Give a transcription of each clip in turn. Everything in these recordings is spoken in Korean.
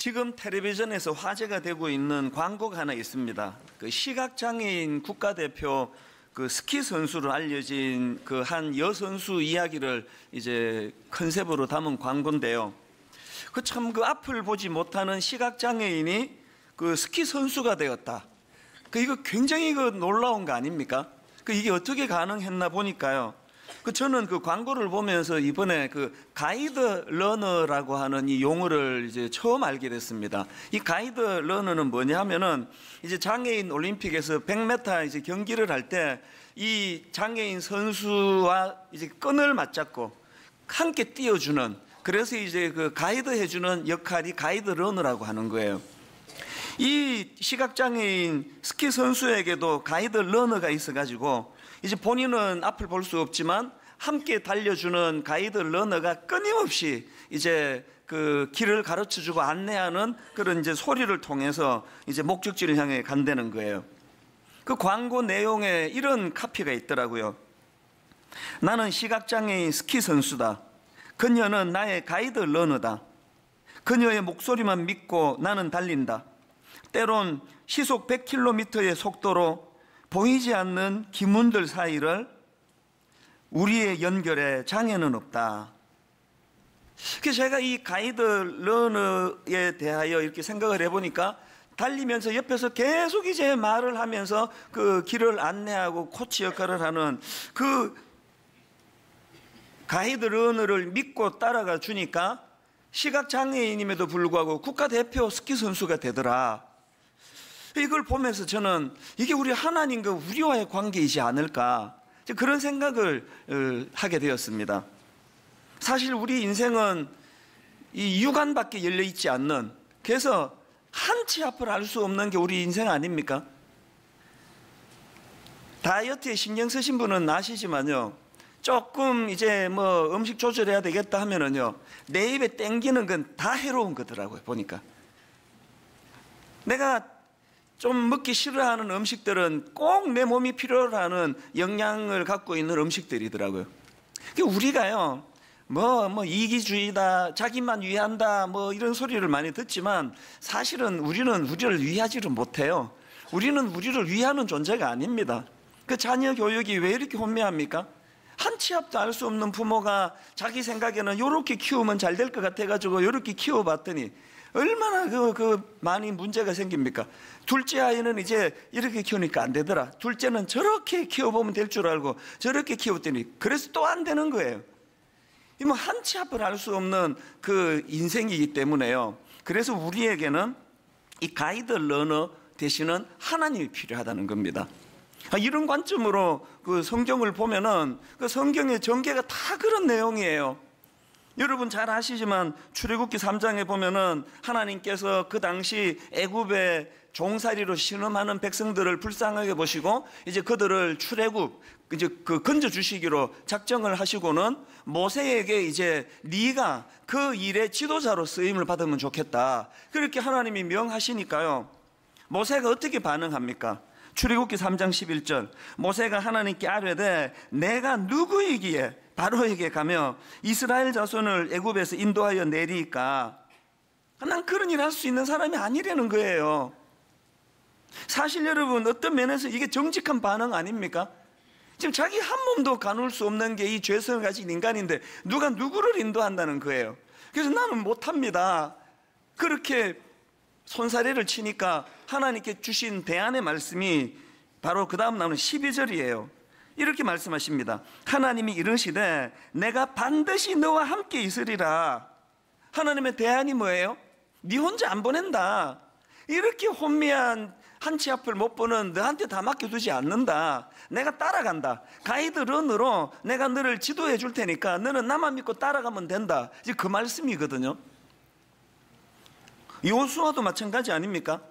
지금 텔레비전에서 화제가 되고 있는 광고가 하나 있습니다. 그 시각장애인 국가대표 그 스키 선수로 알려진 그 한 여선수 이야기를 이제 컨셉으로 담은 광고인데요. 그 참 그 앞을 보지 못하는 시각장애인이 그 스키 선수가 되었다. 그 이거 굉장히 그 놀라운 거 아닙니까? 그 이게 어떻게 가능했나 보니까요. 그 저는 그 광고를 보면서 이번에 그 가이드 러너라고 하는 이 용어를 이제 처음 알게 됐습니다. 이 가이드 러너는 뭐냐면은 이제 장애인 올림픽에서 100m 이제 경기를 할 때 이 장애인 선수와 이제 끈을 맞잡고 함께 뛰어주는, 그래서 이제 그 가이드 해주는 역할이 가이드 러너라고 하는 거예요. 이 시각장애인 스키 선수에게도 가이드 러너가 있어가지고 이제 본인은 앞을 볼 수 없지만 함께 달려주는 가이드 러너가 끊임없이 이제 그 길을 가르쳐주고 안내하는 그런 이제 소리를 통해서 이제 목적지를 향해 간다는 거예요. 그 광고 내용에 이런 카피가 있더라고요. 나는 시각장애인 스키 선수다. 그녀는 나의 가이드 러너다. 그녀의 목소리만 믿고 나는 달린다. 때론 시속 100km의 속도로 보이지 않는 기문들 사이를 우리의 연결에 장애는 없다. 그래서 제가 이 가이드 러너에 대하여 이렇게 생각을 해보니까 달리면서 옆에서 계속 이제 말을 하면서 그 길을 안내하고 코치 역할을 하는 그 가이드 러너를 믿고 따라가 주니까 시각장애인임에도 불구하고 국가대표 스키 선수가 되더라. 이걸 보면서 저는 이게 우리 하나님과 우리와의 관계이지 않을까, 그런 생각을 하게 되었습니다. 사실 우리 인생은 이 육안밖에 열려 있지 않는, 그래서 한 치 앞을 알 수 없는 게 우리 인생 아닙니까? 다이어트에 신경 쓰신 분은 아시지만요, 조금 이제 뭐 음식 조절해야 되겠다 하면은요, 내 입에 땡기는 건 다 해로운 거더라고요. 보니까 내가 좀 먹기 싫어하는 음식들은 꼭 내 몸이 필요로 하는 영양을 갖고 있는 음식들이더라고요. 우리가요, 뭐 이기주의다, 자기만 위한다, 뭐 이런 소리를 많이 듣지만 사실은 우리는 우리를 위하지를 못해요. 우리는 우리를 위하는 존재가 아닙니다. 그 자녀 교육이 왜 이렇게 혼미합니까? 한 치 앞도 알 수 없는 부모가 자기 생각에는 요렇게 키우면 잘 될 것 같아가지고 요렇게 키워봤더니 얼마나 많이 문제가 생깁니까? 둘째 아이는 이제 이렇게 키우니까 안 되더라. 둘째는 저렇게 키워보면 될 줄 알고 저렇게 키웠더니 그래서 또 안 되는 거예요. 이 뭐 한 치 앞을 알 수 없는 그 인생이기 때문에요. 그래서 우리에게는 이 가이드 러너 되시는 하나님이 필요하다는 겁니다. 이런 관점으로 그 성경을 보면은 그 성경의 전개가 다 그런 내용이에요. 여러분 잘 아시지만 출애굽기 3장에 보면은 하나님께서 그 당시 애굽의 종살이로 신음하는 백성들을 불쌍하게 보시고 이제 그들을 출애굽 이제 그 건져 주시기로 작정을 하시고는 모세에게 이제 네가 그 일의 지도자로 쓰임을 받으면 좋겠다, 그렇게 하나님이 명하시니까요. 모세가 어떻게 반응합니까? 출애굽기 3장 11절, 모세가 하나님께 아뢰되 내가 누구이기에 바로에게 가며 이스라엘 자손을 애굽에서 인도하여 내리까? 난 그런 일 할 수 있는 사람이 아니라는 거예요. 사실 여러분, 어떤 면에서 이게 정직한 반응 아닙니까? 지금 자기 한 몸도 가눌 수 없는 게 이 죄성을 가진 인간인데 누가 누구를 인도한다는 거예요. 그래서 나는 못합니다. 그렇게 손사래를 치니까 하나님께 주신 대안의 말씀이 바로 그 다음 나오는 12절이에요. 이렇게 말씀하십니다. 하나님이 이르시되 내가 반드시 너와 함께 있으리라. 하나님의 대안이 뭐예요? 네 혼자 안 보낸다. 이렇게 혼미한 한 치 앞을 못 보는 너한테 다 맡겨두지 않는다. 내가 따라간다. 가이드 런으로 내가 너를 지도해 줄 테니까 너는 나만 믿고 따라가면 된다. 이제 그 말씀이거든요. 요수아도 마찬가지 아닙니까?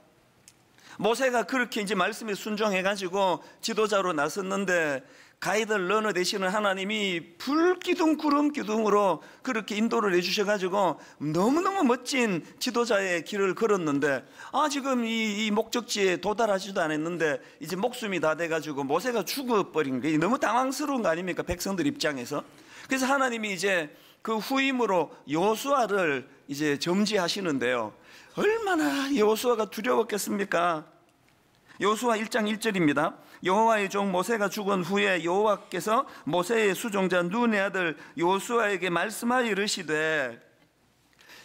모세가 그렇게 이제 말씀에 순종해가지고 지도자로 나섰는데 가이드 러너 되시는 하나님이 불기둥 구름기둥으로 그렇게 인도를 해주셔가지고 너무너무 멋진 지도자의 길을 걸었는데 지금 이 목적지에 도달하지도 않았는데 이제 목숨이 다 돼가지고 모세가 죽어버린 게 너무 당황스러운 거 아닙니까? 백성들 입장에서. 그래서 하나님이 이제 그 후임으로 여호수아를 이제 점지하시는데요. 얼마나 여호수아가 두려웠겠습니까? 여호수아 1장 1절입니다. 여호와의 종 모세가 죽은 후에 여호와께서 모세의 수종자 눈의 아들 여호수아에게 말씀하여 이르시되,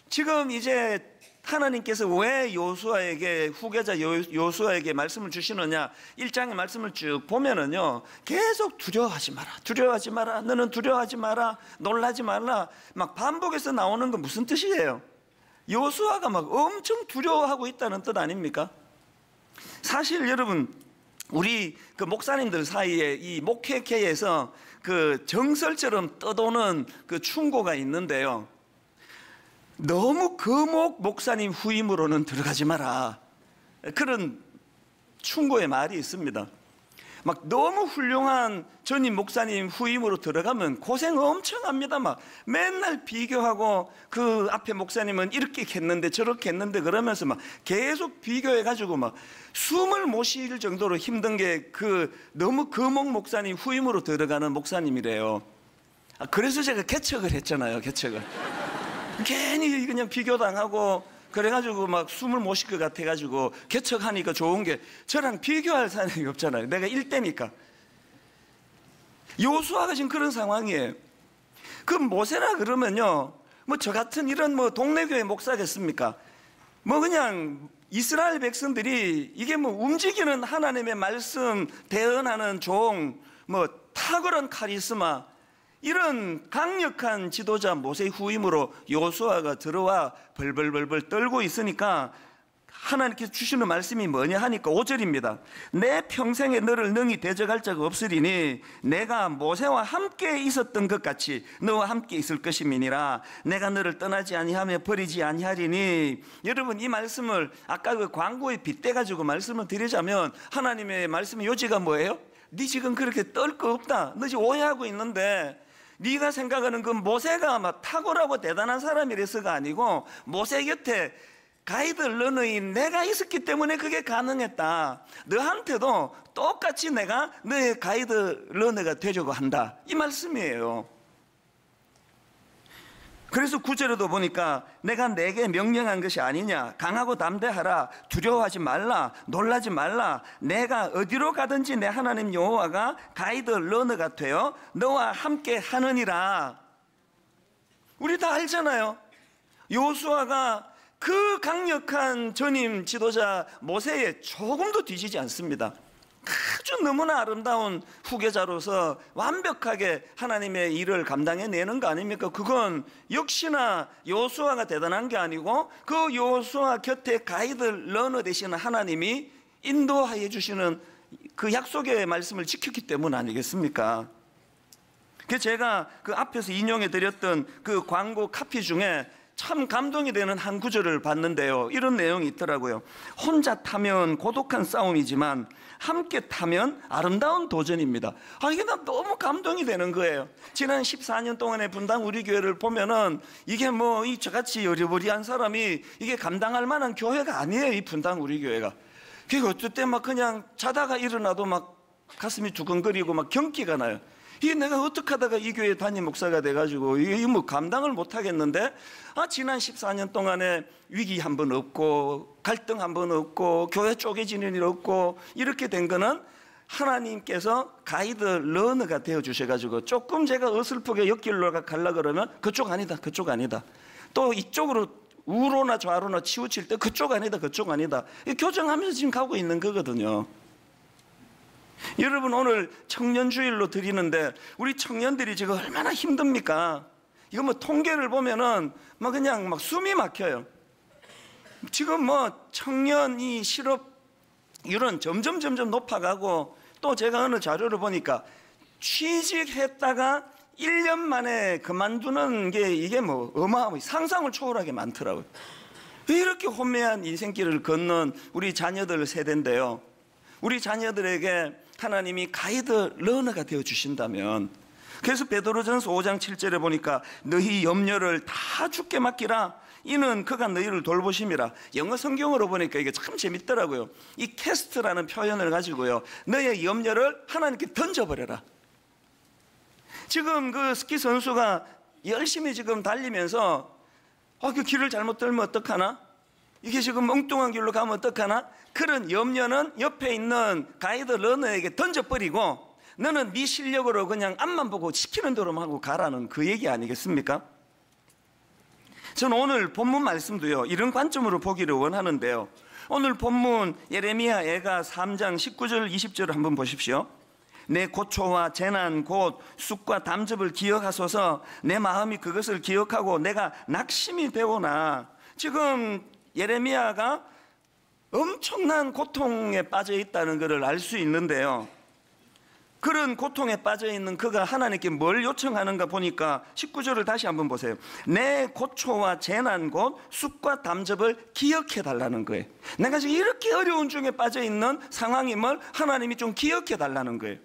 지금 이제 하나님께서 왜 여호수아에게, 후계자 여호수아에게 말씀을 주시느냐, 1장의 말씀을 쭉 보면은요, 계속 두려워하지 마라, 두려워하지 마라, 너는 두려워하지 마라, 놀라지 말라, 막 반복해서 나오는 건 무슨 뜻이에요? 여호수아가 막 엄청 두려워하고 있다는 뜻 아닙니까? 사실 여러분, 우리 그 목사님들 사이에 이 목회계에서 그 정설처럼 떠도는 그 충고가 있는데요, 너무 거목 목사님 후임으로는 들어가지 마라, 그런 충고의 말이 있습니다. 막 너무 훌륭한 전임 목사님 후임으로 들어가면 고생 엄청 합니다. 막 맨날 비교하고, 그 앞에 목사님은 이렇게 했는데 저렇게 했는데 그러면서 막 계속 비교해가지고 막 숨을 못 쉴 정도로 힘든 게 그 너무 거목 목사님 후임으로 들어가는 목사님이래요. 그래서 제가 개척을 했잖아요, 개척을. 괜히 그냥 비교당하고 그래가지고 막 숨을 못 쉴 것 같아가지고 개척하니까 좋은 게 저랑 비교할 사람이 없잖아요. 내가 1대니까. 여호수아가 지금 그런 상황이에요. 그 모세라 그러면요, 뭐 저 같은 이런 뭐 동네 교회 목사겠습니까? 뭐 그냥 이스라엘 백성들이 이게 뭐 움직이는 하나님의 말씀 대언하는 종, 뭐 탁월한 카리스마, 이런 강력한 지도자 모세의 후임으로 여호수아가 들어와 벌벌벌벌 떨고 있으니까 하나님께서 주시는 말씀이 뭐냐 하니까 5절입니다. 내 평생에 너를 능히 대적할 자가 없으리니 내가 모세와 함께 있었던 것 같이 너와 함께 있을 것임이니라. 내가 너를 떠나지 아니하며 버리지 아니하리니. 여러분, 이 말씀을 아까 그 광고에 빗대가지고 말씀을 드리자면, 하나님의 말씀의 요지가 뭐예요? 네 지금 그렇게 떨 거 없다, 너 지금 오해하고 있는데, 네가 생각하는 그 모세가 막 탁월하고 대단한 사람이라서가 아니고, 모세 곁에 가이드 러너인 내가 있었기 때문에 그게 가능했다. 너한테도 똑같이 내가 너의 가이드 러너가 되려고 한다, 이 말씀이에요. 그래서 9절에도 보니까 내가 내게 명령한 것이 아니냐, 강하고 담대하라, 두려워하지 말라, 놀라지 말라, 내가 어디로 가든지 내 하나님 여호와가 가이드 러너가 되어 너와 함께 하느니라. 우리 다 알잖아요. 여호수아가 그 강력한 전임 지도자 모세에 조금도 뒤지지 않습니다. 아주 너무나 아름다운 후계자로서 완벽하게 하나님의 일을 감당해내는 거 아닙니까? 그건 역시나 여호수아가 대단한 게 아니고 그 여호수아 곁에 가이드 러너 되시는 하나님이 인도하여 주시는 그 약속의 말씀을 지켰기 때문 아니겠습니까? 그래서 제가 그 앞에서 인용해 드렸던 그 광고 카피 중에 참 감동이 되는 한 구절을 봤는데요, 이런 내용이 있더라고요. 혼자 타면 고독한 싸움이지만 함께 타면 아름다운 도전입니다. 이게 나 너무 감동이 되는 거예요. 지난 14년 동안의 분당 우리 교회를 보면은 이게 뭐 저같이 여리버리한 사람이 이게 감당할 만한 교회가 아니에요, 이 분당 우리 교회가. 그게 어떨 때 막 그냥 자다가 일어나도 막 가슴이 두근거리고 막 경기가 나요. 이게 내가 어떻게 하다가 이 교회 담임 목사가 돼가지고 이게 뭐 감당을 못 하겠는데, 지난 14년 동안에 위기 한 번 없고 갈등 한 번 없고 교회 쪼개지는 일 없고 이렇게 된 거는 하나님께서 가이드 러너가 되어 주셔가지고, 조금 제가 어설프게 옆길로 가려고 그러면 그쪽 아니다, 그쪽 아니다, 또 이쪽으로 우로나 좌로나 치우칠 때 그쪽 아니다, 그쪽 아니다, 교정하면서 지금 가고 있는 거거든요. 여러분, 오늘 청년주일로 드리는데 우리 청년들이 지금 얼마나 힘듭니까? 이거 뭐 통계를 보면은 막 그냥 막 숨이 막혀요. 지금 뭐 청년이 실업률은 점점 높아가고, 또 제가 어느 자료를 보니까 취직했다가 1년 만에 그만두는 게 이게 뭐 어마어마하게 상상을 초월하게 많더라고요. 이렇게 혼미한 인생길을 걷는 우리 자녀들 세대인데요, 우리 자녀들에게 하나님이 가이드 러너가 되어 주신다면, 그래서 베드로전서 5장 7절에 보니까 너희 염려를 다 주께 맡기라, 이는 그가 너희를 돌보심이라. 영어 성경으로 보니까 이게 참 재밌더라고요. 이 캐스트라는 표현을 가지고요, 너의 염려를 하나님께 던져버려라. 지금 그 스키 선수가 열심히 지금 달리면서 그 길을 잘못 들면 어떡하나? 이게 지금 엉뚱한 길로 가면 어떡하나? 그런 염려는 옆에 있는 가이드 러너에게 던져버리고 너는 네 실력으로 그냥 앞만 보고 시키는 대로만 하고 가라는 그 얘기 아니겠습니까? 저는 오늘 본문 말씀도요, 이런 관점으로 보기를 원하는데요. 오늘 본문 예레미야 애가 3장 19절 20절을 한번 보십시오. 내 고초와 재난 곧 쑥과 담즙을 기억하소서. 내 마음이 그것을 기억하고 내가 낙심이 되오나. 지금 예레미야가 엄청난 고통에 빠져 있다는 것을 알 수 있는데요, 그런 고통에 빠져 있는 그가 하나님께 뭘 요청하는가 보니까 19절을 다시 한번 보세요. 내 고초와 재난 곧 쑥과 담즙을 기억해 달라는 거예요. 내가 지금 이렇게 어려운 중에 빠져 있는 상황임을 하나님이 좀 기억해 달라는 거예요.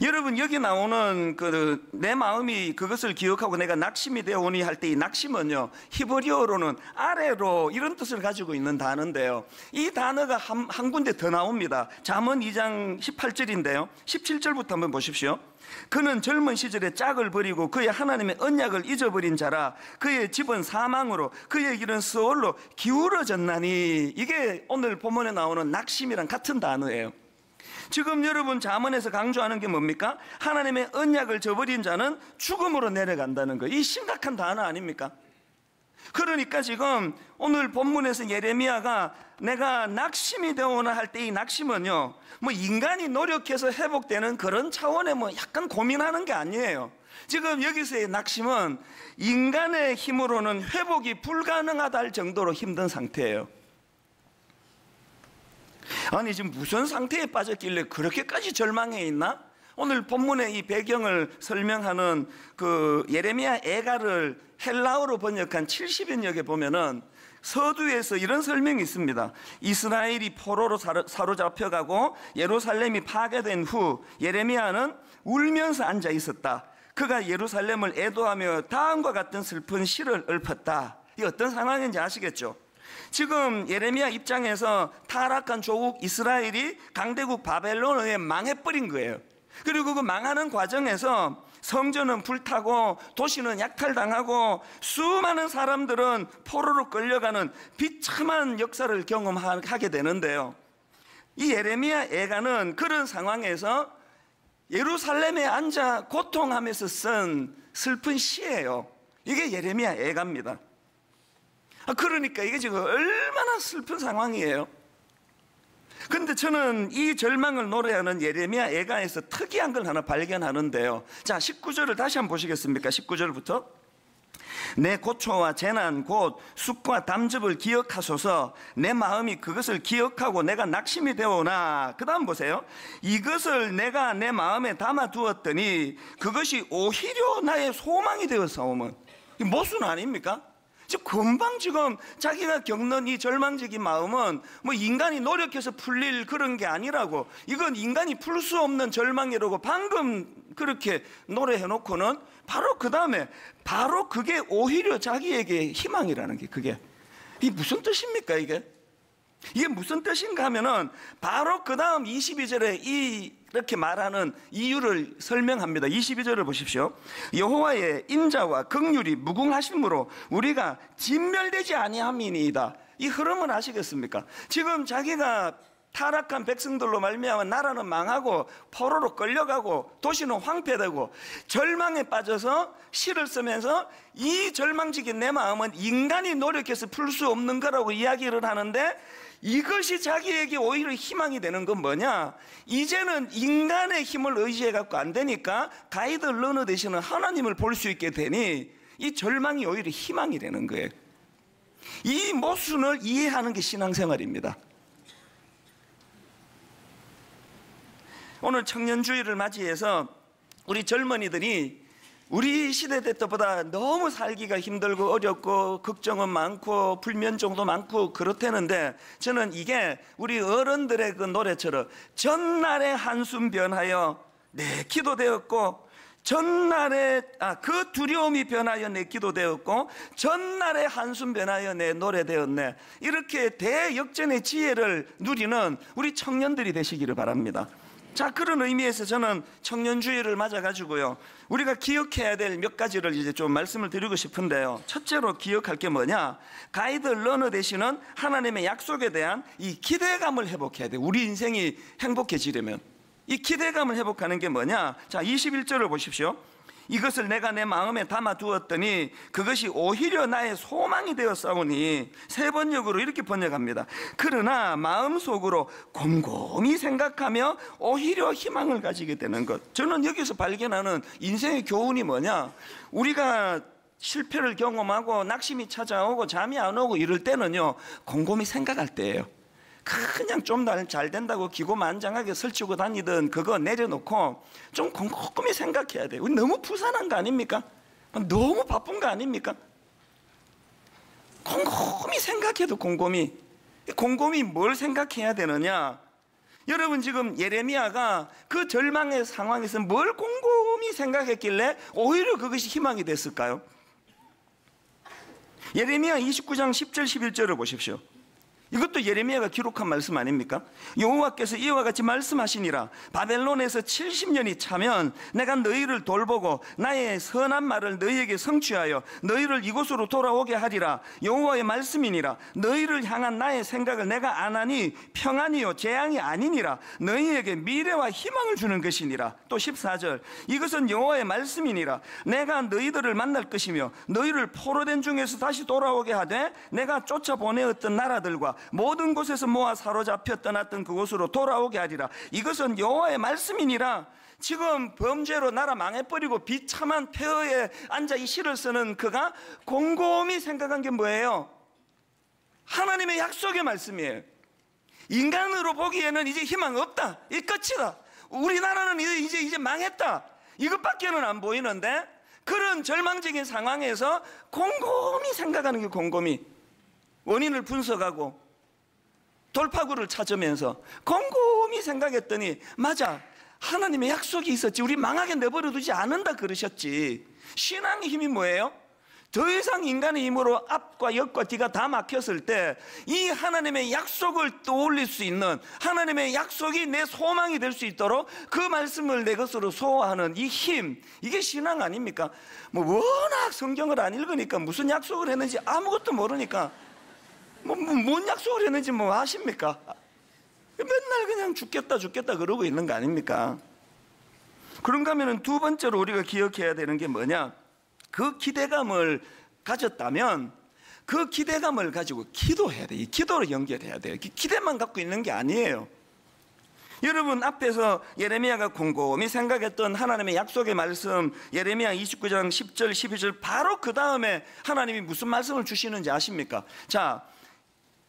여러분, 여기 나오는 내 마음이 그것을 기억하고 내가 낙심이 되어오니 할 때 이 낙심은요, 히브리어로는 아래로 이런 뜻을 가지고 있는 단어인데요, 이 단어가 한 군데 더 나옵니다. 잠언 2장 18절인데요 17절부터 한번 보십시오. 그는 젊은 시절에 짝을 버리고 그의 하나님의 언약을 잊어버린 자라. 그의 집은 사망으로 그의 길은 스올로 기울어졌나니. 이게 오늘 본문에 나오는 낙심이랑 같은 단어예요. 지금 여러분 잠언에서 강조하는 게 뭡니까? 하나님의 언약을 저버린 자는 죽음으로 내려간다는 거예요. 이 심각한 단어 아닙니까? 그러니까 지금 오늘 본문에서 예레미야가 내가 낙심이 되오나 할 때 이 낙심은요, 뭐 인간이 노력해서 회복되는 그런 차원의 뭐 약간 고민하는 게 아니에요. 지금 여기서의 낙심은 인간의 힘으로는 회복이 불가능하다 할 정도로 힘든 상태예요. 아니, 지금 무슨 상태에 빠졌길래 그렇게까지 절망해 있나? 오늘 본문의 이 배경을 설명하는 그 예레미야 애가를 헬라어로 번역한 70인역에 보면은 서두에서 이런 설명이 있습니다. 이스라엘이 포로로 사로잡혀가고 예루살렘이 파괴된 후 예레미야는 울면서 앉아 있었다. 그가 예루살렘을 애도하며 다음과 같은 슬픈 시를 읊었다. 이 어떤 상황인지 아시겠죠? 지금 예레미야 입장에서 타락한 조국 이스라엘이 강대국 바벨론에 의해 망해버린 거예요. 그리고 그 망하는 과정에서 성전은 불타고 도시는 약탈당하고 수많은 사람들은 포로로 끌려가는 비참한 역사를 경험하게 되는데요, 이 예레미야 애가는 그런 상황에서 예루살렘에 앉아 고통하면서 쓴 슬픈 시예요. 이게 예레미야 애가입니다. 그러니까 이게 지금 얼마나 슬픈 상황이에요. 근데 저는 이 절망을 노래하는 예레미야 애가에서 특이한 걸 하나 발견하는데요. 자, 19절을 다시 한번 보시겠습니까? 19절부터. 내 고초와 재난 곧 쑥과 담즙을 기억하소서. 내 마음이 그것을 기억하고 내가 낙심이 되오나. 그 다음 보세요. 이것을 내가 내 마음에 담아두었더니 그것이 오히려 나의 소망이 되었사오면. 이 모순 아닙니까? 금방 지금 자기가 겪는 이 절망적인 마음은 뭐 인간이 노력해서 풀릴 그런 게 아니라고, 이건 인간이 풀 수 없는 절망이라고 방금 그렇게 노래해 놓고는 바로 그 다음에 바로 그게 오히려 자기에게 희망이라는 게, 그게 이게 무슨 뜻입니까? 이게 무슨 뜻인가 하면은 바로 그 다음 22절에 이렇게 말하는 이유를 설명합니다. 22절을 보십시오. 여호와의 인자와 긍휼이 무궁하심으로 우리가 진멸되지 아니함이니이다. 이 흐름은 아시겠습니까? 지금 자기가 타락한 백성들로 말미암아 나라는 망하고 포로로 끌려가고 도시는 황폐되고 절망에 빠져서 시를 쓰면서 이 절망적인 내 마음은 인간이 노력해서 풀 수 없는 거라고 이야기를 하는데, 이것이 자기에게 오히려 희망이 되는 건 뭐냐? 이제는 인간의 힘을 의지해 갖고 안 되니까 가이드 러너 되시는 하나님을 볼 수 있게 되니 이 절망이 오히려 희망이 되는 거예요. 이 모순을 이해하는 게 신앙생활입니다. 오늘 청년주의를 맞이해서 우리 젊은이들이 우리 시대 때보다 너무 살기가 힘들고 어렵고 걱정은 많고 불면증도 많고 그렇다는데, 저는 이게 우리 어른들의 그 노래처럼 전날의 한숨 변하여 내 기도되었고, 전날에 그 두려움이 변하여 내 기도되었고, 전날의 한숨 변하여 내 노래되었네, 이렇게 대역전의 지혜를 누리는 우리 청년들이 되시기를 바랍니다. 자, 그런 의미에서 저는 청년주의를 맞아가지고요, 우리가 기억해야 될 몇 가지를 이제 좀 말씀을 드리고 싶은데요. 첫째로 기억할 게 뭐냐? 가이드 러너 되시는 하나님의 약속에 대한 이 기대감을 회복해야 돼요. 우리 인생이 행복해지려면 이 기대감을 회복하는 게 뭐냐? 자, 21절을 보십시오. 이것을 내가 내 마음에 담아 두었더니 그것이 오히려 나의 소망이 되었사오니, 세 번역으로 이렇게 번역합니다. 그러나 마음속으로 곰곰이 생각하며 오히려 희망을 가지게 되는 것. 저는 여기서 발견하는 인생의 교훈이 뭐냐? 우리가 실패를 경험하고 낙심이 찾아오고 잠이 안 오고 이럴 때는요, 곰곰이 생각할 때예요. 그냥 좀 잘 된다고 기고만장하게 설치고 다니던 그거 내려놓고 좀 곰곰이 생각해야 돼요. 우리 너무 부산한 거 아닙니까? 너무 바쁜 거 아닙니까? 곰곰이 생각해도 곰곰이 뭘 생각해야 되느냐? 여러분, 지금 예레미야가 그 절망의 상황에서 뭘 곰곰이 생각했길래 오히려 그것이 희망이 됐을까요? 예레미야 29장 10절 11절을 보십시오. 이것도 예레미야가 기록한 말씀 아닙니까? 여호와께서 이와 같이 말씀하시니라. 바벨론에서 70년이 차면 내가 너희를 돌보고 나의 선한 말을 너희에게 성취하여 너희를 이곳으로 돌아오게 하리라. 여호와의 말씀이니라. 너희를 향한 나의 생각을 내가 안 하니 평안이요 재앙이 아니니라. 너희에게 미래와 희망을 주는 것이니라. 또 14절, 이것은 여호와의 말씀이니라. 내가 너희들을 만날 것이며 너희를 포로된 중에서 다시 돌아오게 하되 내가 쫓아보내었던 나라들과 모든 곳에서 모아 사로잡혀 떠났던 그곳으로 돌아오게 하리라. 이것은 여호와의 말씀이니라. 지금 범죄로 나라 망해버리고 비참한 폐허에 앉아 이 시를 쓰는 그가 곰곰이 생각한 게 뭐예요? 하나님의 약속의 말씀이에요. 인간으로 보기에는 이제 희망 없다, 이 끝이다, 우리나라는 이제 망했다, 이것밖에는 안 보이는데, 그런 절망적인 상황에서 곰곰이 생각하는 게 곰곰이 원인을 분석하고 돌파구를 찾으면서 곰곰이 생각했더니, 맞아, 하나님의 약속이 있었지, 우리 망하게 내버려 두지 않는다 그러셨지. 신앙의 힘이 뭐예요? 더 이상 인간의 힘으로 앞과 옆과 뒤가 다 막혔을 때 이 하나님의 약속을 떠올릴 수 있는, 하나님의 약속이 내 소망이 될 수 있도록 그 말씀을 내 것으로 소화하는 이 힘, 이게 신앙 아닙니까? 워낙 성경을 안 읽으니까 무슨 약속을 했는지 아무것도 모르니까 뭔 약속을 했는지 아십니까? 맨날 그냥 죽겠다 그러고 있는 거 아닙니까? 그런가 하면 두 번째로 우리가 기억해야 되는 게 뭐냐? 그 기대감을 가졌다면 그 기대감을 가지고 기도해야 돼요. 이 기도로 연결해야 돼요. 기대만 갖고 있는 게 아니에요. 여러분, 앞에서 예레미야가 곰곰이 생각했던 하나님의 약속의 말씀, 예레미야 29장 10절 12절, 바로 그 다음에 하나님이 무슨 말씀을 주시는지 아십니까? 자,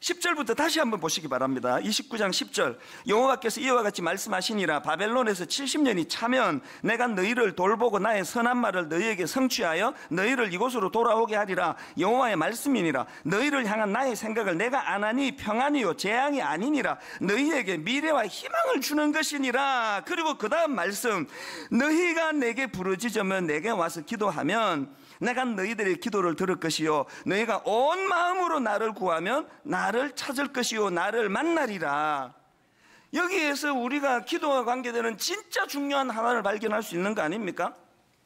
10절부터 다시 한번 보시기 바랍니다. 29장 10절, 여호와께서 이와 같이 말씀하시니라. 바벨론에서 70년이 차면 내가 너희를 돌보고 나의 선한 말을 너희에게 성취하여 너희를 이곳으로 돌아오게 하리라. 여호와의 말씀이니라. 너희를 향한 나의 생각을 내가 안 하니 평안이요 재앙이 아니니라. 너희에게 미래와 희망을 주는 것이니라. 그리고 그 다음 말씀, 너희가 내게 부르짖으면 내게 와서 기도하면 내가 너희들의 기도를 들을 것이요 너희가 온 마음으로 나를 구하면 나를 찾을 것이요 나를 만나리라. 여기에서 우리가 기도와 관계되는 진짜 중요한 하나를 발견할 수 있는 거 아닙니까?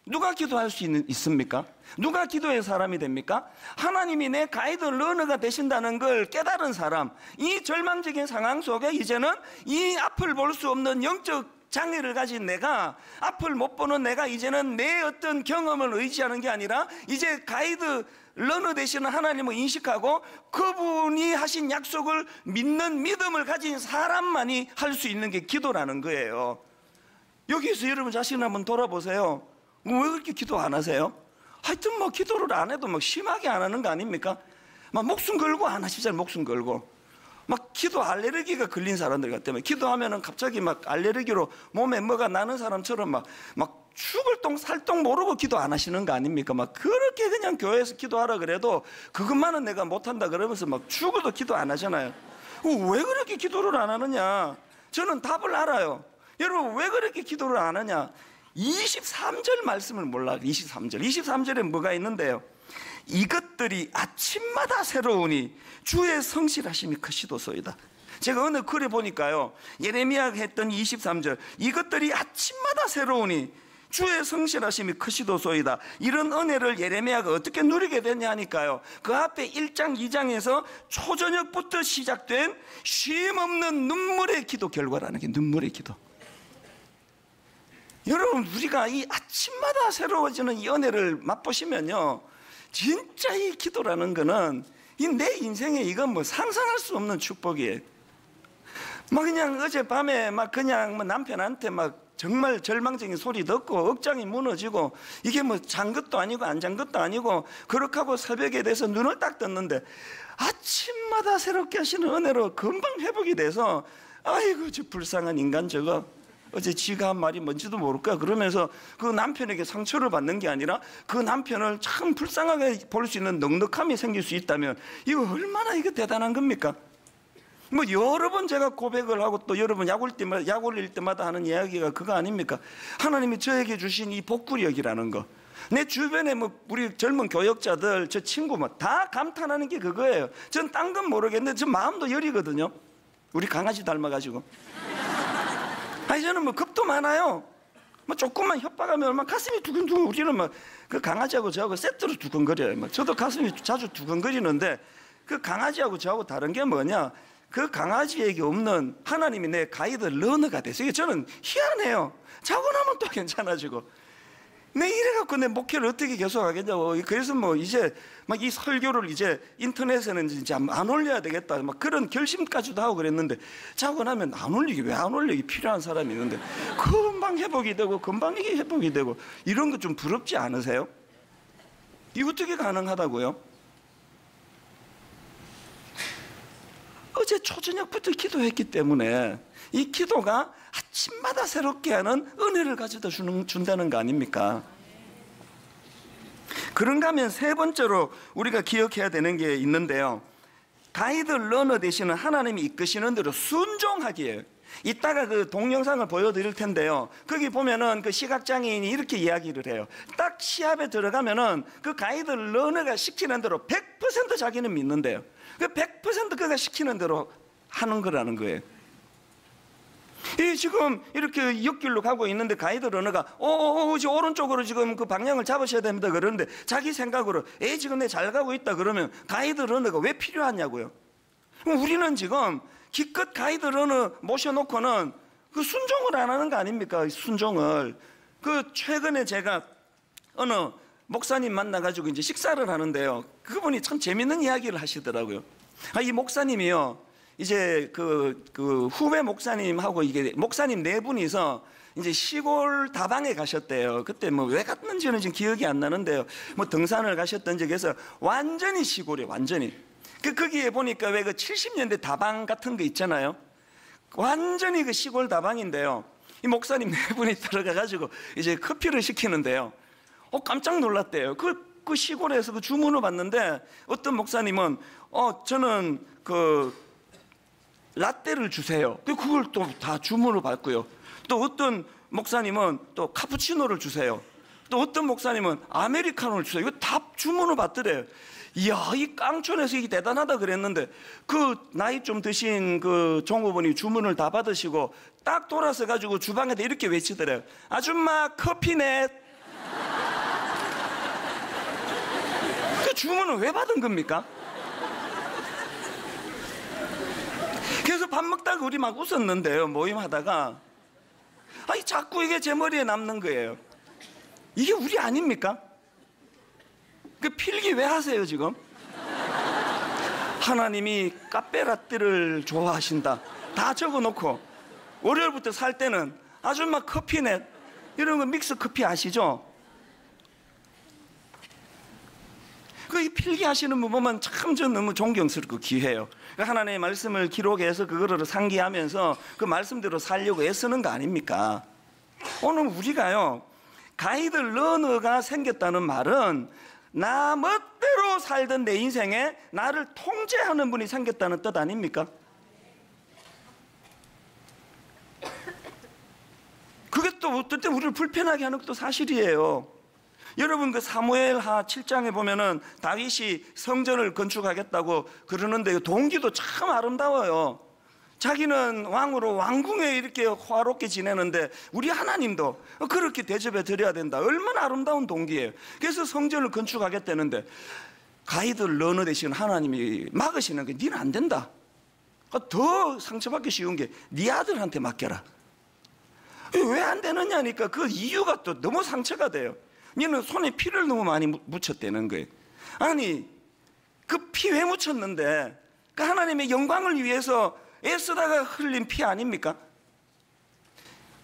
누가 기도할 수 있습니까? 누가 기도의 사람이 됩니까? 하나님이 내 가이드 러너가 되신다는 걸 깨달은 사람. 이 절망적인 상황 속에 이제는 이 앞을 볼 수 없는 영적 장애를 가진 내가, 앞을 못 보는 내가 이제는 내 어떤 경험을 의지하는 게 아니라 이제 가이드 러너 되시는 하나님을 인식하고 그분이 하신 약속을 믿는 믿음을 가진 사람만이 할 수 있는 게 기도라는 거예요. 여기서 여러분 자신을 한번 돌아보세요. 왜 그렇게 기도 안 하세요? 하여튼 기도를 안 해도 심하게 안 하는 거 아닙니까? 목숨 걸고 안 하시잖아요. 목숨 걸고 기도 알레르기가 걸린 사람들 같으면 기도하면은 갑자기 알레르기로 몸에 뭐가 나는 사람처럼 죽을 똥 살똥 모르고 기도 안 하시는 거 아닙니까? 그렇게 그냥 교회에서 기도하라 그래도 그것만은 내가 못한다 그러면서 죽어도 기도 안 하잖아요. 왜 그렇게 기도를 안 하느냐? 저는 답을 알아요. 여러분, 왜 그렇게 기도를 안 하냐? 23절 말씀을 몰라요. 23절에 뭐가 있는데요? 이것들이 아침마다 새로우니 주의 성실하심이 크시도소이다. 제가 어느 글에 보니까요, 예레미야가 했던 23절, 이것들이 아침마다 새로우니 주의 성실하심이 크시도소이다. 이런 은혜를 예레미야가 어떻게 누리게 됐냐 하니까요, 그 앞에 1장 2장에서 초저녁부터 시작된 쉼없는 눈물의 기도 결과라는 게, 눈물의 기도. 여러분, 우리가 이 아침마다 새로워지는 이 은혜를 맛보시면요, 진짜 이 기도라는 거는 이 내 인생에 이건 뭐 상상할 수 없는 축복이에요. 막 그냥 어젯밤에 막 그냥 뭐 남편한테 막 정말 절망적인 소리 듣고 억장이 무너지고, 이게 뭐 잔 것도 아니고 안 잔 것도 아니고 그렇게 하고 새벽에 돼서 눈을 딱 떴는데 아침마다 새롭게 하시는 은혜로 금방 회복이 돼서, 아이고 저 불쌍한 인간 저거 어제 지가 한 말이 뭔지도 모를까 그러면서 그 남편에게 상처를 받는 게 아니라 그 남편을 참 불쌍하게 볼 수 있는 넉넉함이 생길 수 있다면 이거 얼마나 이거 대단한 겁니까? 뭐 여러 번 제가 고백을 하고 또 여러분 약 올릴 때마다 하는 이야기가 그거 아닙니까? 하나님이 저에게 주신 이 복구력이라는 거. 내 주변에 뭐 우리 젊은 교역자들, 저 친구 뭐 다 감탄하는 게 그거예요. 전 딴 건 모르겠는데 저 마음도 여리거든요. 우리 강아지 닮아가지고. 아니 저는 뭐 겁도 많아요. 뭐 조금만 협박하면 얼마나 가슴이 두근두근. 우리는 막 그 강아지하고 저하고 세트로 두근거려요. 막 저도 가슴이 자주 두근거리는데 그 강아지하고 저하고 다른 게 뭐냐? 그 강아지에게 없는 하나님이 내 가이드 러너가 됐어요. 저는 희한해요. 자고 나면 또 괜찮아지고. 내 이래갖고 내 목회를 어떻게 계속하겠냐고. 그래서 뭐 이제 막 이 설교를 이제 인터넷에는 이제 안 올려야 되겠다, 막 그런 결심까지도 하고 그랬는데, 자고 나면 안 올리기, 왜 안 올리기? 필요한 사람이 있는데 금방 회복이 되고 금방 이게 회복이 되고, 이런 거 좀 부럽지 않으세요? 이거 어떻게 가능하다고요? 어제 초저녁부터 기도했기 때문에 이 기도가 아침마다 새롭게 하는 은혜를 가져다 준다는 거 아닙니까? 그런가 하면 세 번째로 우리가 기억해야 되는 게 있는데요, 가이드 러너 되시는 하나님이 이끄시는 대로 순종하기예요. 이따가 그 동영상을 보여드릴 텐데요, 거기 보면은 그 시각장애인이 이렇게 이야기를 해요. 딱 시합에 들어가면은 그 가이드 러너가 시키는 대로 100% 자기는 믿는데요, 그 100% 그가 시키는 대로 하는 거라는 거예요. 이 지금 이렇게 옆길로 가고 있는데 가이드 러너가 지금 오른쪽으로 지금 그 방향을 잡으셔야 됩니다 그러는데, 자기 생각으로 지금 내 잘 가고 있다 그러면 가이드 러너가 왜 필요하냐고요. 우리는 지금 기껏 가이드 러너 모셔놓고는 그 순종을 안 하는 거 아닙니까? 순종을. 그 최근에 제가 어느 목사님 만나가지고 이제 식사를 하는데요, 그분이 참 재밌는 이야기를 하시더라고요. 이 목사님이요, 이제 그 후배 목사님하고 이게 목사님 네 분이서 이제 시골 다방에 가셨대요. 그때 뭐 왜 갔는지는 지금 기억이 안 나는데요, 뭐 등산을 가셨던 적에서 완전히 시골이에요, 완전히. 거기에 보니까 왜 그 70년대 다방 같은 거 있잖아요, 완전히 그 시골 다방인데요, 이 목사님 네 분이 들어가가지고 이제 커피를 시키는데요, 깜짝 놀랐대요. 그 시골에서 그 주문을 받는데 어떤 목사님은 저는 그 라떼를 주세요. 그걸 또 다 주문을 받고요. 또 어떤 목사님은 또 카푸치노를 주세요. 또 어떤 목사님은 아메리카노를 주세요. 이거 다 주문을 받더래요. 이야, 이 깡촌에서 이게 대단하다 그랬는데, 그 나이 좀 드신 그 종업원이 주문을 다 받으시고 딱 돌아서 가지고 주방에다 이렇게 외치더래요. 아줌마 커피넷. 그 주문을 왜 받은 겁니까? 그래서 밥 먹다가 우리 막 웃었는데요, 모임하다가. 자꾸 이게 제 머리에 남는 거예요. 이게 우리 아닙니까? 그 필기 왜 하세요 지금? 하나님이 카페라떼를 좋아하신다 다 적어놓고 월요일부터 살 때는 아줌마 커피넷 이런 거 믹스 커피 아시죠? 그 필기하시는 분 보면 참 저 너무 존경스럽고 귀해요. 하나님의 말씀을 기록해서 그거를 상기하면서 그 말씀대로 살려고 애쓰는 거 아닙니까? 오늘 우리가요, 가이드 러너가 생겼다는 말은 나 멋대로 살던 내 인생에 나를 통제하는 분이 생겼다는 뜻 아닙니까? 그게 또 어떨 때 우리를 불편하게 하는 것도 사실이에요. 여러분 그 사무엘하 7장에 보면은 다윗이 성전을 건축하겠다고 그러는데 동기도 참 아름다워요. 자기는 왕으로 왕궁에 이렇게 화롭게 지내는데 우리 하나님도 그렇게 대접해 드려야 된다. 얼마나 아름다운 동기예요. 그래서 성전을 건축하겠다는데 가이드를 넣는 대신 하나님이 막으시는 게 니는 안 된다. 더 상처받기 쉬운 게 네 아들한테 맡겨라. 왜 안 되느냐니까 그 이유가 또 너무 상처가 돼요. 니는 손에 피를 너무 많이 묻혔다는 거예요. 아니 그 피 왜 묻혔는데 그 하나님의 영광을 위해서 애쓰다가 흘린 피 아닙니까?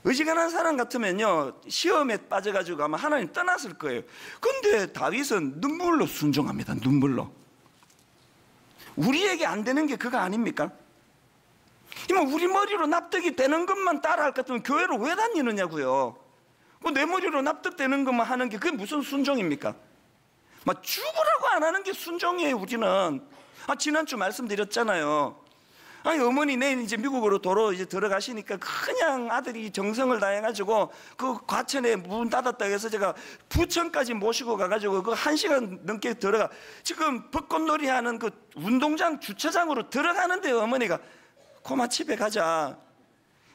의지간한 사람 같으면요 시험에 빠져가지고 아마 하나님 떠났을 거예요. 근데 다윗은 눈물로 순종합니다. 눈물로. 우리에게 안 되는 게 그거 아닙니까? 우리 머리로 납득이 되는 것만 따라할 것 같으면 교회를 왜 다니느냐고요. 내 머리로 납득되는 것만 하는 게 그게 무슨 순종입니까? 막 죽으라고 안 하는 게 순종이에요. 우리는. 지난주 말씀드렸잖아요. 어머니 내일 이제 미국으로 도로 이제 들어가시니까 그냥 아들이 정성을 다해가지고 그 과천에 문 닫았다 해서 제가 부천까지 모시고 가가지고 그 1시간 넘게 들어가 지금 벚꽃놀이 하는 그 운동장 주차장으로 들어가는데 어머니가 고마 집에 가자.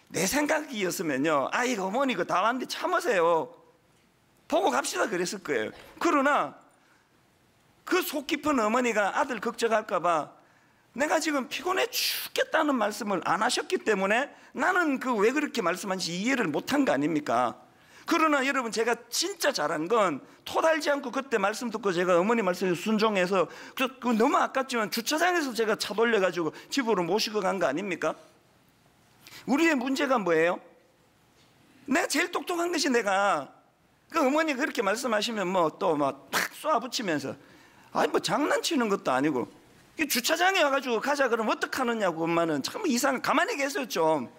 내 생각이었으면요 아이고 어머니 그 다 왔는데 참으세요. 보고 갑시다 그랬을 거예요. 그러나 그 속 깊은 어머니가 아들 걱정할까 봐 내가 지금 피곤해 죽겠다는 말씀을 안 하셨기 때문에 나는 그 왜 그렇게 말씀하는지 이해를 못한 거 아닙니까? 그러나 여러분 제가 진짜 잘한 건 토달지 않고 그때 말씀 듣고 제가 어머니 말씀에 순종해서 그 너무 아깝지만 주차장에서 제가 차 돌려가지고 집으로 모시고 간 거 아닙니까? 우리의 문제가 뭐예요? 내가 제일 똑똑한 것이 내가 그 어머니가 그렇게 말씀하시면 뭐 또 막 탁 쏘아붙이면서 뭐 장난치는 것도 아니고 주차장에 와가지고 가자 그러면 어떡하느냐고 엄마는 참 이상 가만히 계세요 좀.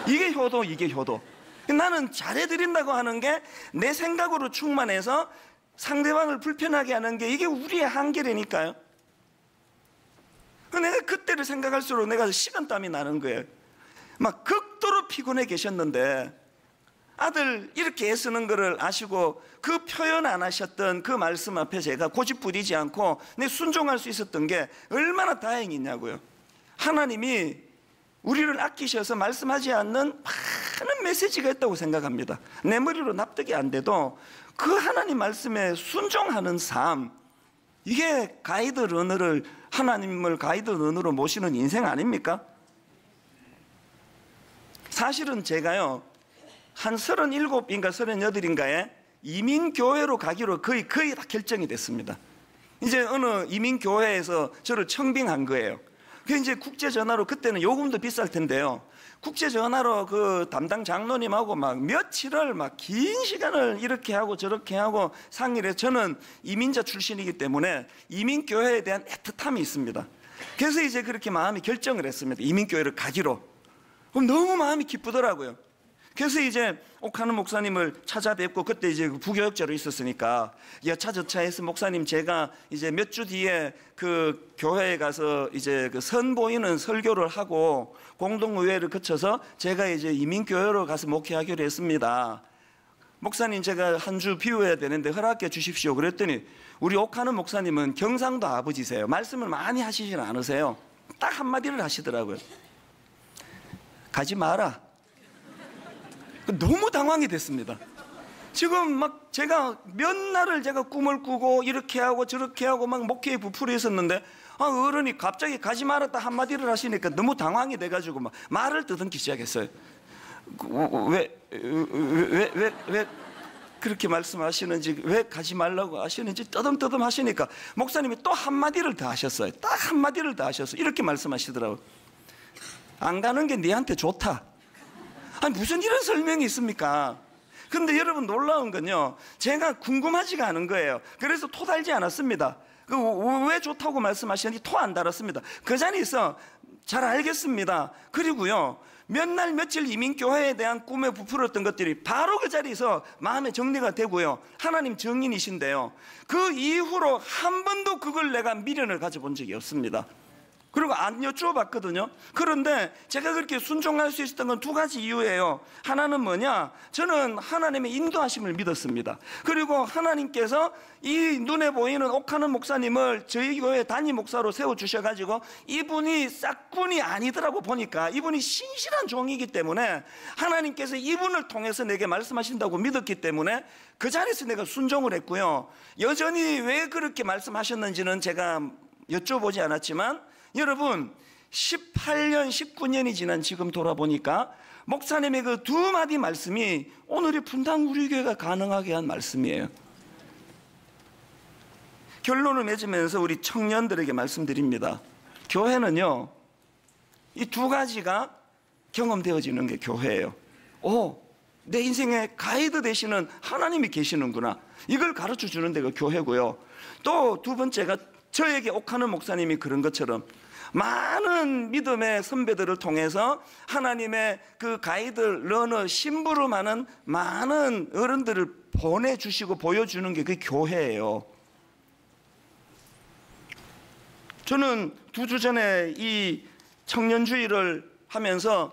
이게 효도 이게 효도. 나는 잘해드린다고 하는 게 내 생각으로 충만해서 상대방을 불편하게 하는 게 이게 우리의 한계라니까요. 내가 그때를 생각할수록 내가 식은땀이 나는 거예요. 막 극도로 피곤해 계셨는데 아들 이렇게 애쓰는 거를 아시고 그 표현 안 하셨던 그 말씀 앞에 제가 고집 부리지 않고 내 순종할 수 있었던 게 얼마나 다행이냐고요. 하나님이 우리를 아끼셔서 말씀하지 않는 많은 메시지가 있다고 생각합니다. 내 머리로 납득이 안 돼도 그 하나님 말씀에 순종하는 삶, 이게 가이드 러너를 하나님을 가이드 러너로 모시는 인생 아닙니까? 사실은 제가요 한 37인가 38인가에 이민교회로 가기로 거의 다 결정이 됐습니다. 이제 어느 이민교회에서 저를 청빙한 거예요. 그래서 이제 국제전화로 그때는 요금도 비쌀 텐데요. 국제전화로 그 담당 장로님하고 막 며칠을 막 긴 시간을 이렇게 하고 저렇게 하고 상의를 해서 저는 이민자 출신이기 때문에 이민교회에 대한 애틋함이 있습니다. 그래서 이제 그렇게 마음이 결정을 했습니다. 이민교회를 가기로. 그럼 너무 마음이 기쁘더라고요. 그래서 이제 옥하는 목사님을 찾아뵙고 그때 이제 부교역자로 있었으니까 여차저차해서 목사님 제가 이제 몇 주 뒤에 그 교회에 가서 이제 그 선보이는 설교를 하고 공동의회를 거쳐서 제가 이제 이민교회로 가서 목회하기로 했습니다. 목사님 제가 한 주 비워야 되는데 허락해 주십시오. 그랬더니 우리 옥하는 목사님은 경상도 아버지세요. 말씀을 많이 하시진 않으세요. 딱 한마디를 하시더라고요. 가지 마라. 너무 당황이 됐습니다. 지금 막 제가 몇 날을 제가 꿈을 꾸고 이렇게 하고 저렇게 하고 막 목회에 부풀어 있었는데 어른이 갑자기 가지 말았다 한마디를 하시니까 너무 당황이 돼가지고 막 말을 더듬기 시작했어요. 왜 그렇게 말씀하시는지, 왜 가지 말라고 하시는지 떠듬떠듬 하시니까 목사님이 또 한마디를 더 하셨어요. 딱 한마디를 더 하셨어요. 이렇게 말씀하시더라고요. 안 가는 게 네한테 좋다. 아니 무슨 이런 설명이 있습니까? 근데 여러분 놀라운 건요, 제가 궁금하지가 않은 거예요. 그래서 토 달지 않았습니다. 왜 좋다고 말씀하시는지 토 안 달았습니다. 그 자리에서 잘 알겠습니다. 그리고요 몇 날 며칠 이민교회에 대한 꿈에 부풀었던 것들이 바로 그 자리에서 마음에 정리가 되고요, 하나님 증인이신데요, 그 이후로 한 번도 그걸 내가 미련을 가져본 적이 없습니다. 그리고 안 여쭤봤거든요. 그런데 제가 그렇게 순종할 수 있었던 건 두 가지 이유예요. 하나는 뭐냐? 저는 하나님의 인도하심을 믿었습니다. 그리고 하나님께서 이 눈에 보이는 옥하는 목사님을 저희 교회 담임 목사로 세워주셔가지고 이분이 싹군이 아니더라고 보니까 이분이 신실한 종이기 때문에 하나님께서 이분을 통해서 내게 말씀하신다고 믿었기 때문에 그 자리에서 내가 순종을 했고요. 여전히 왜 그렇게 말씀하셨는지는 제가 여쭤보지 않았지만 여러분 18년 19년이 지난 지금 돌아보니까 목사님의 그 두 마디 말씀이 오늘의 분당 우리 교회가 가능하게 한 말씀이에요. 결론을 맺으면서 우리 청년들에게 말씀드립니다. 교회는요 이 두 가지가 경험되어지는 게 교회예요. 내 인생의 가이드 되시는 하나님이 계시는구나, 이걸 가르쳐 주는 데가 교회고요. 또 두 번째가 저에게 옥하는 목사님이 그런 것처럼 많은 믿음의 선배들을 통해서 하나님의 그 가이드, 러너, 심부름하는 많은 어른들을 보내주시고 보여주는 게 그 교회예요. 저는 2주 전에 이 청년주의를 하면서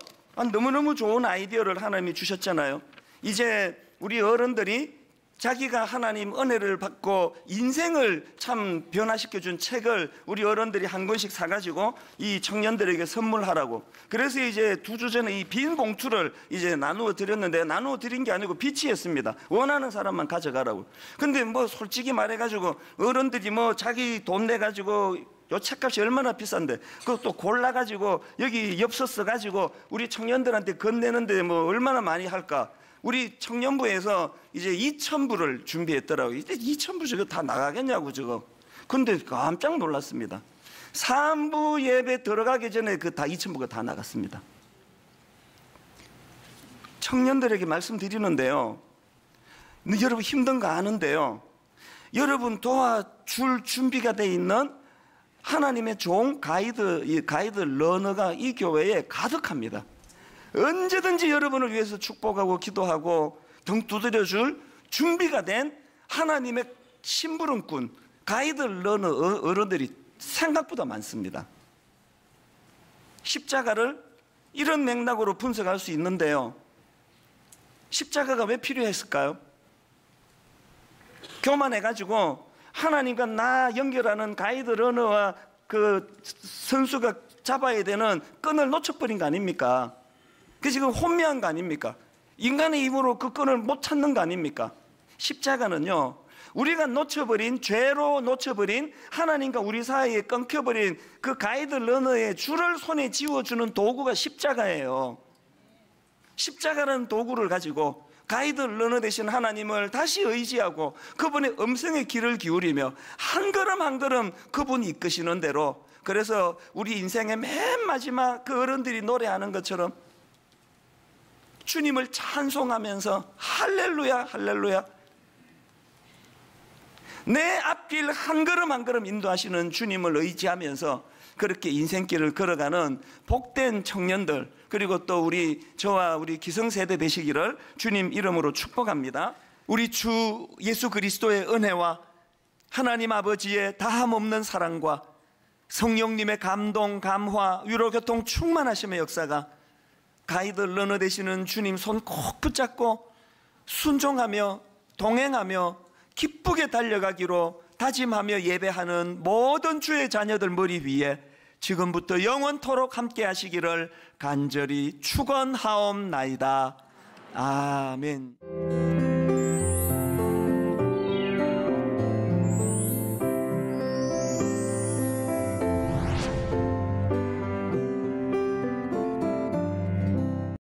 너무너무 좋은 아이디어를 하나님이 주셨잖아요. 이제 우리 어른들이 자기가 하나님 은혜를 받고 인생을 참 변화시켜준 책을 우리 어른들이 한 권씩 사가지고 이 청년들에게 선물하라고. 그래서 이제 2주 전에 이 빈 봉투를 이제 나누어 드렸는데, 나누어 드린 게 아니고 비치했습니다. 원하는 사람만 가져가라고. 근데 뭐 솔직히 말해가지고 어른들이 뭐 자기 돈 내가지고 요 책값이 얼마나 비싼데 그것도 골라가지고 여기 엽서 써가지고 우리 청년들한테 건네는데 뭐 얼마나 많이 할까. 우리 청년부에서 이제 2,000부를 준비했더라고요. 이제 2,000부 저거 다 나가겠냐고 저거. 근데 깜짝 놀랐습니다. 3부 예배 들어가기 전에 그 다 2,000부가 다 나갔습니다. 청년들에게 말씀드리는데요, 여러분 힘든 거 아는데요, 여러분 도와줄 준비가 돼 있는 하나님의 좋은 가이드 러너가 이 교회에 가득합니다. 언제든지 여러분을 위해서 축복하고 기도하고 등 두드려줄 준비가 된 하나님의 심부름꾼, 가이드 러너 어른들이 생각보다 많습니다. 십자가를 이런 맥락으로 분석할 수 있는데요, 십자가가 왜 필요했을까요? 교만해가지고 하나님과 나 연결하는 가이드 러너와 그 선수가 잡아야 되는 끈을 놓쳐버린 거 아닙니까? 그 지금 혼미한 거 아닙니까? 인간의 힘으로 그 끈을 못 찾는 거 아닙니까? 십자가는요, 우리가 놓쳐버린, 죄로 놓쳐버린 하나님과 우리 사이에 끊겨버린 그 가이드 러너의 줄을 손에 쥐어주는 도구가 십자가예요. 십자가라는 도구를 가지고 가이드 러너 되신 하나님을 다시 의지하고 그분의 음성의 귀를 기울이며 한 걸음 한 걸음 그분이 이끄시는 대로, 그래서 우리 인생의 맨 마지막 그 어른들이 노래하는 것처럼 주님을 찬송하면서 할렐루야 할렐루야, 내 앞길 한 걸음 한 걸음 인도하시는 주님을 의지하면서 그렇게 인생길을 걸어가는 복된 청년들, 그리고 또 저와 우리 기성세대 되시기를 주님 이름으로 축복합니다. 우리 주 예수 그리스도의 은혜와 하나님 아버지의 다함없는 사랑과 성령님의 감동, 감화, 위로, 교통, 충만하심의 역사가 가이드 러너 되시는 주님 손 꼭 붙잡고 순종하며 동행하며 기쁘게 달려가기로 다짐하며 예배하는 모든 주의 자녀들 머리 위에 지금부터 영원토록 함께 하시기를 간절히 축원하옵나이다. 아멘.